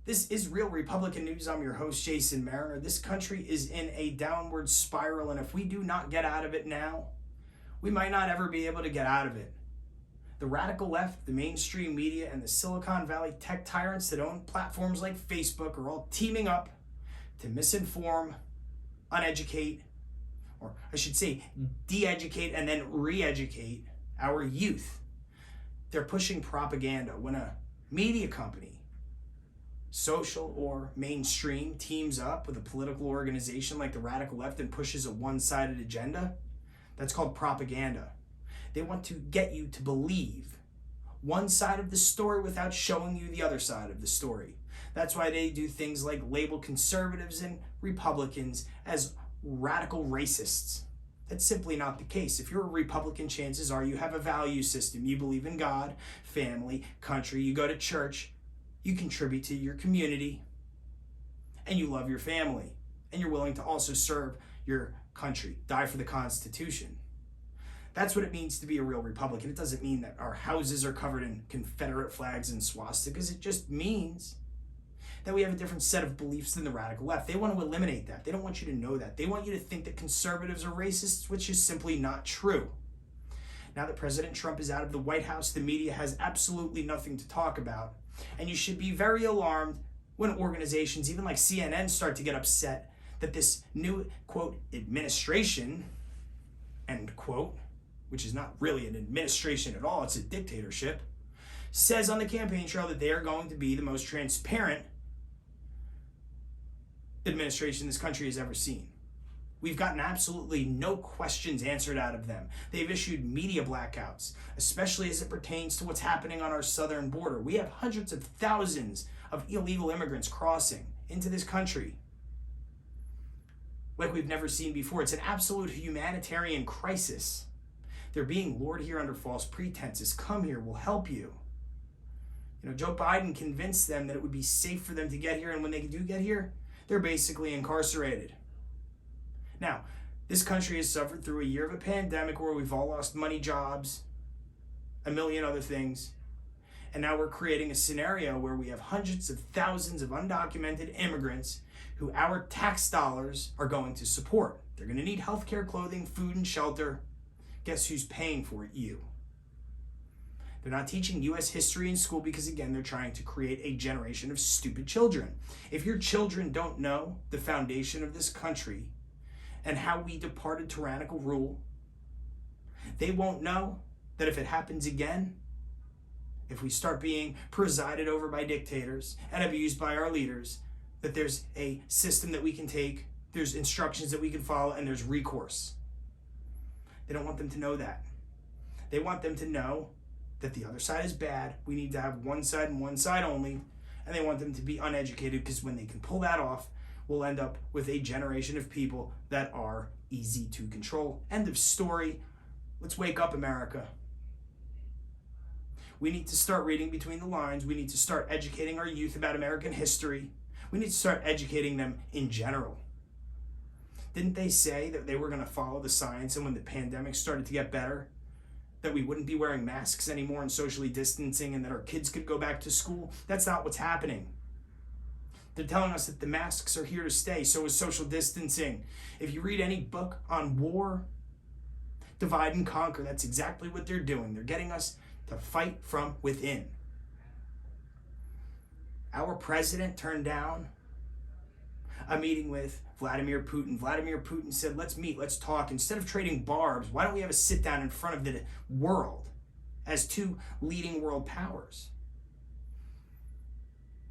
This is Real Republican News. I'm your host, Jason Mariner. This country is in a downward spiral, and if we do not get out of it now, we might not ever be able to get out of it. The radical left, the mainstream media, and the Silicon Valley tech tyrants that own platforms like Facebook are all teaming up to misinform, uneducate, or I should say de-educate and then re-educate our youth. They're pushing propaganda. When a media company, social or mainstream, teams up with a political organization like the radical left and pushes a one-sided agenda, that's called propaganda. They want to get you to believe one side of the story without showing you the other side of the story. That's why they do things like label conservatives and Republicans as radical racists. That's simply not the case. If you're a Republican, chances are you have a value system. You believe in God, family, country, you go to church, you contribute to your community, and you love your family, and you're willing to also serve your country, die for the Constitution. That's what it means to be a real Republican. It doesn't mean that our houses are covered in Confederate flags and swastikas. It just means that we have a different set of beliefs than the radical left. They want to eliminate that. They don't want you to know that. They want you to think that conservatives are racists, which is simply not true. Now that President Trump is out of the White House, the media has absolutely nothing to talk about. And you should be very alarmed when organizations, even like CNN, start to get upset that this new, quote, administration, end quote, which is not really an administration at all, it's a dictatorship, says on the campaign trail that they are going to be the most transparent administration this country has ever seen. We've gotten absolutely no questions answered out of them. They've issued media blackouts, especially as it pertains to what's happening on our southern border. We have hundreds of thousands of illegal immigrants crossing into this country like we've never seen before. It's an absolute humanitarian crisis. They're being lured here under false pretenses. Come here, we'll help you. Joe Biden convinced them that it would be safe for them to get here, and when they do get here, they're basically incarcerated. Now, this country has suffered through a year of a pandemic where we've all lost money, jobs, a million other things. And now we're creating a scenario where we have hundreds of thousands of undocumented immigrants who our tax dollars are going to support. They're going to need healthcare, clothing, food, and shelter. Guess who's paying for it? You. They're not teaching U.S. history in school because, again, they're trying to create a generation of stupid children. If your children don't know the foundation of this country and how we departed tyrannical rule, they won't know that if it happens again, if we start being presided over by dictators and abused by our leaders, that there's a system that we can take, there's instructions that we can follow, and there's recourse. They don't want them to know that. They want them to know that the other side is bad. We need to have one side and one side only. And they want them to be uneducated because when they can pull that off, we'll end up with a generation of people that are easy to control. End of story. Let's wake up, America. We need to start reading between the lines. We need to start educating our youth about American history. We need to start educating them in general. Didn't they say that they were going to follow the science, and when the pandemic started to get better, that we wouldn't be wearing masks anymore and socially distancing and that our kids could go back to school? That's not what's happening. They're telling us that the masks are here to stay, so is social distancing. If you read any book on war, divide and conquer, that's exactly what they're doing. They're getting us to fight from within. Our president turned down a meeting with Vladimir Putin. Vladimir Putin said, let's meet, let's talk. Instead of trading barbs, why don't we have a sit down in front of the world as two leading world powers?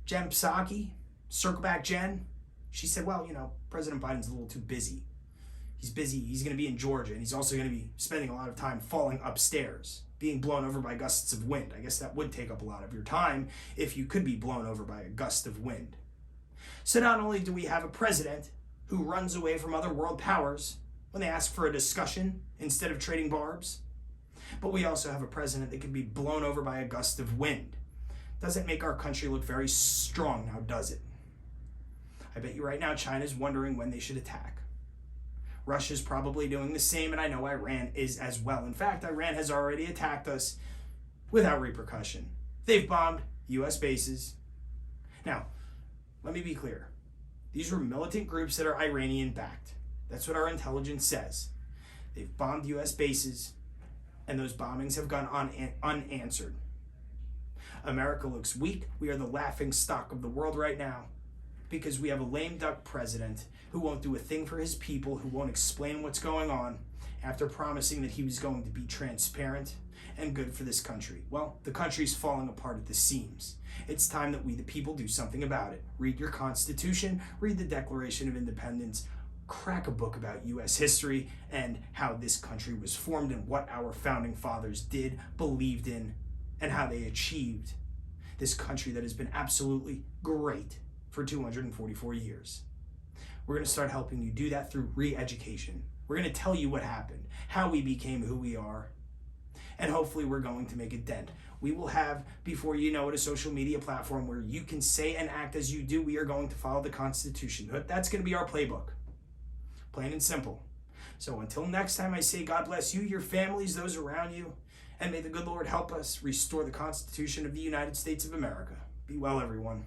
Jen Psaki, circle back Jen, she said, well, President Biden's a little too busy. He's busy, he's going to be in Georgia, and he's also going to be spending a lot of time falling upstairs, being blown over by gusts of wind. I guess that would take up a lot of your time if you could be blown over by a gust of wind. So not only do we have a president who runs away from other world powers when they ask for a discussion instead of trading barbs, but we also have a president that can be blown over by a gust of wind. Doesn't make our country look very strong now, does it? I bet you right now China's wondering when they should attack. Russia's probably doing the same, and I know Iran is as well. In fact, Iran has already attacked us without repercussion. They've bombed U.S. bases. Now, let me be clear. These were militant groups that are Iranian-backed. That's what our intelligence says. They've bombed U.S. bases, and those bombings have gone unanswered. America looks weak. We are the laughing stock of the world right now because we have a lame duck president who won't do a thing for his people, who won't explain what's going on after promising that he was going to be transparent and good for this country. Well, the country's falling apart at the seams. It's time that we, the people, do something about it. Read your Constitution, read the Declaration of Independence, crack a book about U.S. history and how this country was formed and what our founding fathers did, believed in, and how they achieved this country that has been absolutely great for 244 years. We're going to start helping you do that through re-education. We're going to tell you what happened, how we became who we are, and hopefully we're going to make a dent. We will have, before you know it, a social media platform where you can say and act as you do. We are going to follow the Constitution. That's going to be our playbook. Plain and simple. So until next time, I say God bless you, your families, those around you, and may the good Lord help us restore the Constitution of the United States of America. Be well, everyone.